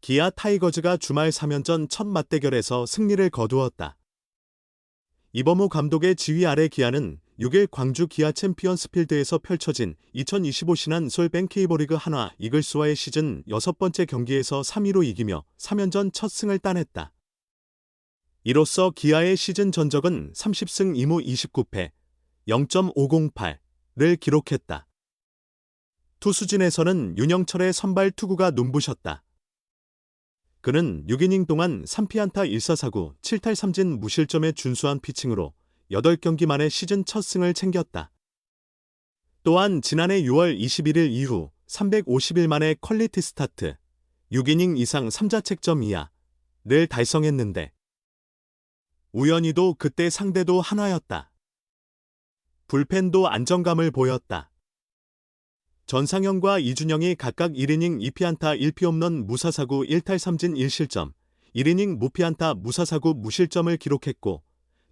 기아 타이거즈가 주말 3연전 첫 맞대결에서 승리를 거두었다. 이범호 감독의 지휘 아래 기아는 6일 광주 기아 챔피언스필드에서 펼쳐진 2025 신한 솔뱅 K리그 한화 이글스와의 시즌 6번째 경기에서 3-2로 이기며 3연전 첫 승을 따냈다. 이로써 기아의 시즌 전적은 30승 2무 29패, 0.508를 기록했다. 투수진에서는 윤영철의 선발 투구가 눈부셨다. 그는 6이닝 동안 3피안타 1사사구 7탈 3진 무실점의 준수한 피칭으로 8경기 만에 시즌 첫 승을 챙겼다. 또한 지난해 6월 21일 이후 350일 만에 퀄리티 스타트, 6이닝 이상 3자책점 이하를 달성했는데 우연히도 그때 상대도 한화였다. 불펜도 안정감을 보였다. 전상현과 이준영이 각각 1이닝 2피안타 1피홈런 무사사구 1탈 3진 1실점, 1이닝 무피안타 무사사구 무실점을 기록했고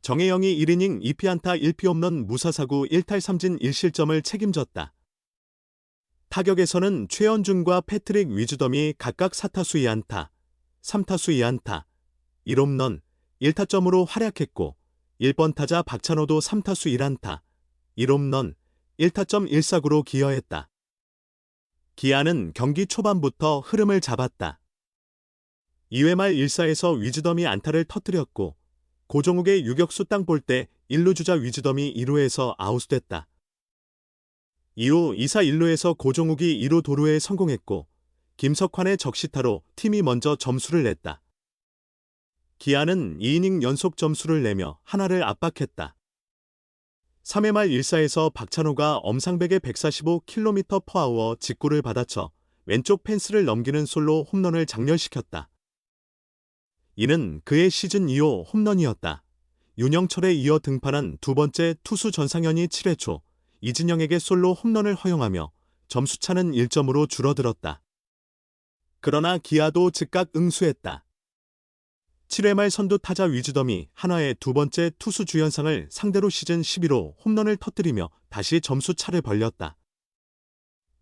정혜영이 1이닝 2피안타 1피홈런 무사사구 1탈 3진 1실점을 책임졌다. 타격에서는 최현준과 패트릭 위즈덤이 각각 4타수 2안타, 3타수 2안타, 1홈런, 1타점으로 활약했고 1번 타자 박찬호도 3타수 1안타, 1홈런, 1타점 1사구로 기여했다. 기아는 경기 초반부터 흐름을 잡았다. 2회 말 1사에서 위즈덤이 안타를 터뜨렸고 고종욱의 유격수 땅볼 때 1루 주자 위즈덤이 2루에서 아웃됐다. 이후 2사 1루에서 고종욱이 2루 도루에 성공했고 김석환의 적시타로 팀이 먼저 점수를 냈다. 기아는 2이닝 연속 점수를 내며 한화를 압박했다. 3회 말 1사에서 박찬호가 엄상백의 145km/h 직구를 받아쳐 왼쪽 펜스를 넘기는 솔로 홈런을 장렬시켰다. 이는 그의 시즌 2호 홈런이었다. 윤영철에 이어 등판한 두 번째 투수 전상현이 7회 초 이진영에게 솔로 홈런을 허용하며 점수차는 1점으로 줄어들었다. 그러나 기아도 즉각 응수했다. 7회 말 선두 타자 위즈덤이 한화의 두 번째 투수 주연상을 상대로 시즌 11호 홈런을 터뜨리며 다시 점수차를 벌렸다.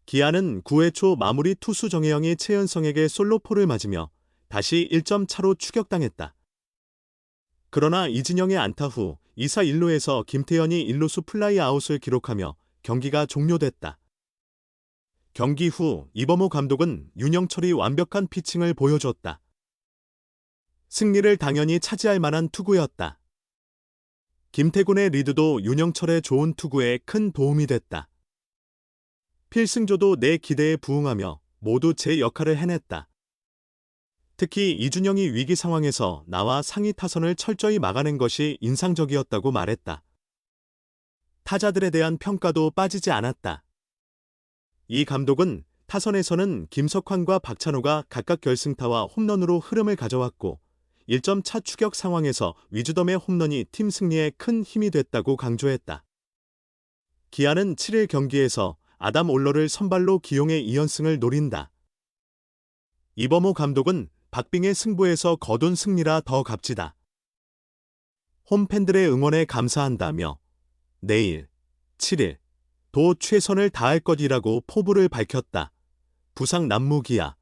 기아는 9회 초 마무리 투수 정혜영이 최연성에게 솔로포를 맞으며 다시 1점 차로 추격당했다. 그러나 이진영의 안타 후 2사 1루에서 김태현이 1루수 플라이 아웃을 기록하며 경기가 종료됐다. 경기 후 이범호 감독은 윤영철이 완벽한 피칭을 보여줬다. 승리를 당연히 차지할 만한 투구였다. 김태군의 리드도 윤영철의 좋은 투구에 큰 도움이 됐다. 필승조도 내 기대에 부응하며 모두 제 역할을 해냈다. 특히 이준영이 위기 상황에서 나와 상위 타선을 철저히 막아낸 것이 인상적이었다고 말했다. 타자들에 대한 평가도 빠지지 않았다. 이 감독은 타선에서는 김석환과 박찬호가 각각 결승타와 홈런으로 흐름을 가져왔고 1점 차 추격 상황에서 위즈덤의 홈런이 팀 승리에 큰 힘이 됐다고 강조했다. 기아는 7일 경기에서 아담 올러를 선발로 기용해 2연승을 노린다. 이범호 감독은 박빙의 승부에서 거둔 승리라 더 값지다. 홈팬들의 응원에 감사한다며 내일 7일 도 최선을 다할 것이라고 포부를 밝혔다. 부상 난무 기아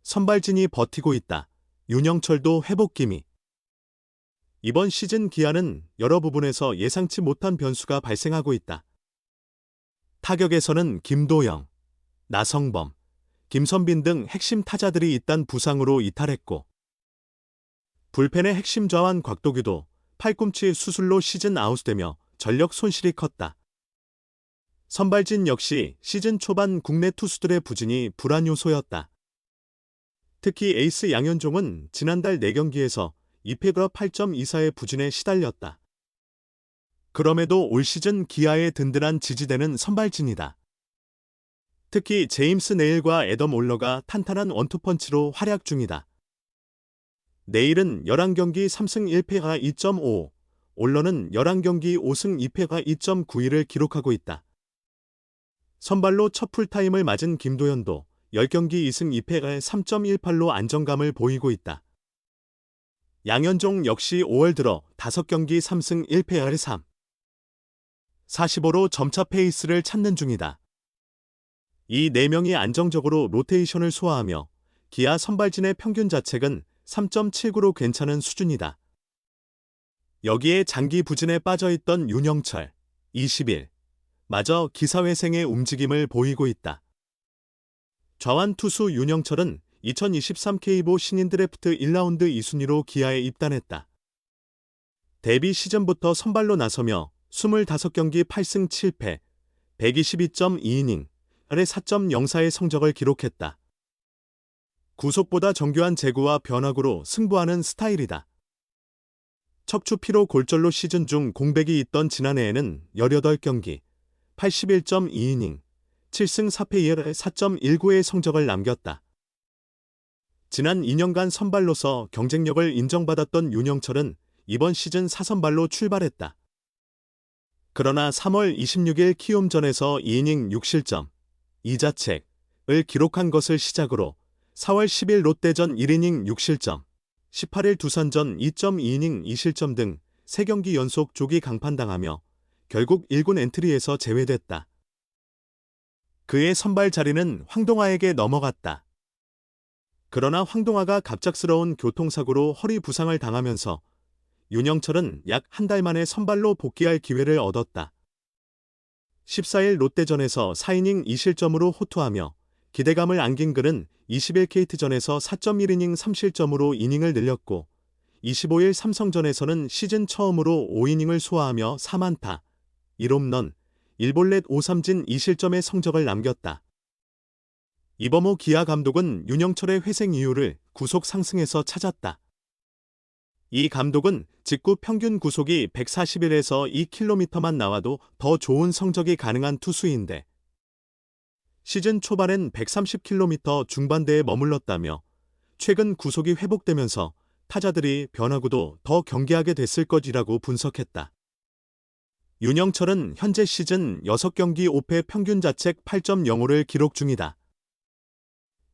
선발진이 버티고 있다. 윤영철도 회복기미. 이번 시즌 기아는 여러 부분에서 예상치 못한 변수가 발생하고 있다. 타격에서는 김도영, 나성범, 김선빈 등 핵심 타자들이 잇단 부상으로 이탈했고 불펜의 핵심 좌완 곽도규도 팔꿈치 수술로 시즌 아웃되며 전력 손실이 컸다. 선발진 역시 시즌 초반 국내 투수들의 부진이 불안 요소였다. 특히 에이스 양현종은 지난달 4경기에서 2패가 8.24의 부진에 시달렸다. 그럼에도 올 시즌 기아의 든든한 지지대는 선발진이다. 특히 제임스 네일과 애덤 올러가 탄탄한 원투펀치로 활약 중이다. 네일은 11경기 3승 1패가 2.5, 올러는 11경기 5승 2패가 2.91을 기록하고 있다. 선발로 첫 풀타임을 맞은 김도현도 10경기 2승 2패가 3.18로 안정감을 보이고 있다. 양현종 역시 5월 들어 5경기 3승 1패를 3, 45로 점차 페이스를 찾는 중이다. 이 4명이 안정적으로 로테이션을 소화하며 기아 선발진의 평균 자책은 3.79로 괜찮은 수준이다. 여기에 장기 부진에 빠져있던 윤영철, 21, 마저 기사회생의 움직임을 보이고 있다. 좌완 투수 윤영철은 2023 K보 신인 드래프트 1라운드 2순위로 기아에 입단했다. 데뷔 시즌부터 선발로 나서며 25경기 8승 7패, 122.2이닝, 4.04의 성적을 기록했다. 구속보다 정교한 제구와 변화구로 승부하는 스타일이다. 척추 피로 골절로 시즌 중 공백이 있던 지난해에는 18경기, 81.2이닝, 7승 4패 4.19의 성적을 남겼다. 지난 2년간 선발로서 경쟁력을 인정받았던 윤영철은 이번 시즌 4선발로 출발했다. 그러나 3월 26일 키움전에서 2이닝 6실점, 2자책을 기록한 것을 시작으로 4월 10일 롯데전 1이닝 6실점, 18일 두산전 2.2이닝 2실점 등 3경기 연속 조기 강판당하며 결국 1군 엔트리에서 제외됐다. 그의 선발 자리는 황동아에게 넘어갔다. 그러나 황동아가 갑작스러운 교통사고로 허리 부상을 당하면서 윤영철은 약 한 달 만에 선발로 복귀할 기회를 얻었다. 14일 롯데전에서 4이닝 2실점으로 호투하며 기대감을 안긴 그는 20일 KT전에서 4.1이닝 3실점으로 이닝을 늘렸고 25일 삼성전에서는 시즌 처음으로 5이닝을 소화하며 4안타, 1홈런, 1볼넷 5삼진 2실점의 성적을 남겼다. 이범호 기아 감독은 윤영철의 회생 이유를 구속 상승에서 찾았다. 이 감독은 직구 평균 구속이 141에서 2km만 나와도 더 좋은 성적이 가능한 투수인데 시즌 초반엔 130km 중반대에 머물렀다며 최근 구속이 회복되면서 타자들이 변화구도 더 경계하게 됐을 것이라고 분석했다. 윤영철은 현재 시즌 6경기 5패 평균 자책 8.05를 기록 중이다.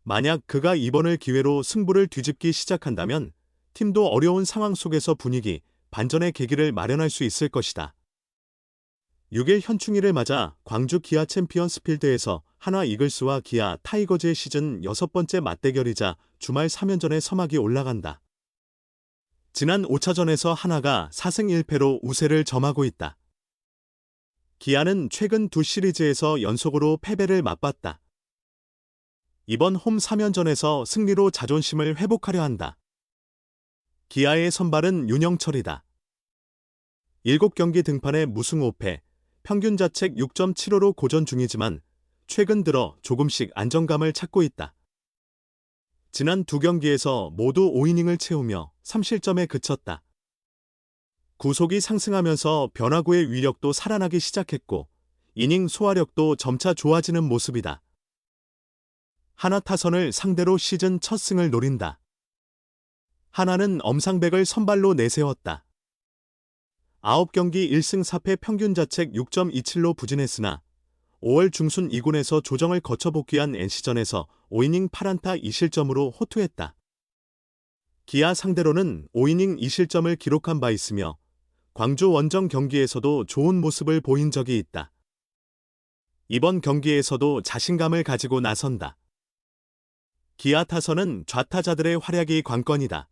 만약 그가 이번을 기회로 승부를 뒤집기 시작한다면 팀도 어려운 상황 속에서 분위기, 반전의 계기를 마련할 수 있을 것이다. 6일 현충일을 맞아 광주 기아 챔피언스 필드에서 한화 이글스와 기아 타이거즈의 시즌 6번째 맞대결이자 주말 3연전의 서막이 올라간다. 지난 5차전에서 한화가 4승 1패로 우세를 점하고 있다. 기아는 최근 두 시리즈에서 연속으로 패배를 맛봤다. 이번 홈 3연전에서 승리로 자존심을 회복하려 한다. 기아의 선발은 윤영철이다. 7경기 등판에 무승 5패, 평균 자책 6.75로 고전 중이지만 최근 들어 조금씩 안정감을 찾고 있다. 지난 2경기에서 모두 5이닝을 채우며 3실점에 그쳤다. 구속이 상승하면서 변화구의 위력도 살아나기 시작했고 이닝 소화력도 점차 좋아지는 모습이다. 한화 타선을 상대로 시즌 첫 승을 노린다. 한화는 엄상백을 선발로 내세웠다. 9경기 1승 4패 평균 자책 6.27로 부진했으나 5월 중순 2군에서 조정을 거쳐 복귀한 NC전에서 5이닝 8안타 2실점으로 호투했다. 기아 상대로는 5이닝 2실점을 기록한 바 있으며 광주 원정 경기에서도 좋은 모습을 보인 적이 있다. 이번 경기에서도 자신감을 가지고 나선다. 기아 타선은 좌타자들의 활약이 관건이다.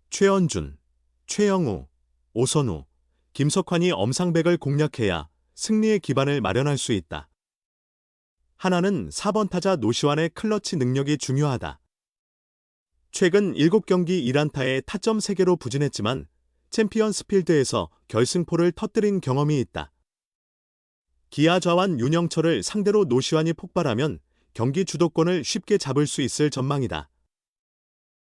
최원준, 최영우, 오선우, 김석환이 엄상백을 공략해야 승리의 기반을 마련할 수 있다. 한화는 4번 타자 노시환의 클러치 능력이 중요하다. 최근 7경기 1안타에 타점 3개로 부진했지만 챔피언스 필드에서 결승포를 터뜨린 경험이 있다. 기아 좌완 윤영철을 상대로 노시환이 폭발하면 경기 주도권을 쉽게 잡을 수 있을 전망이다.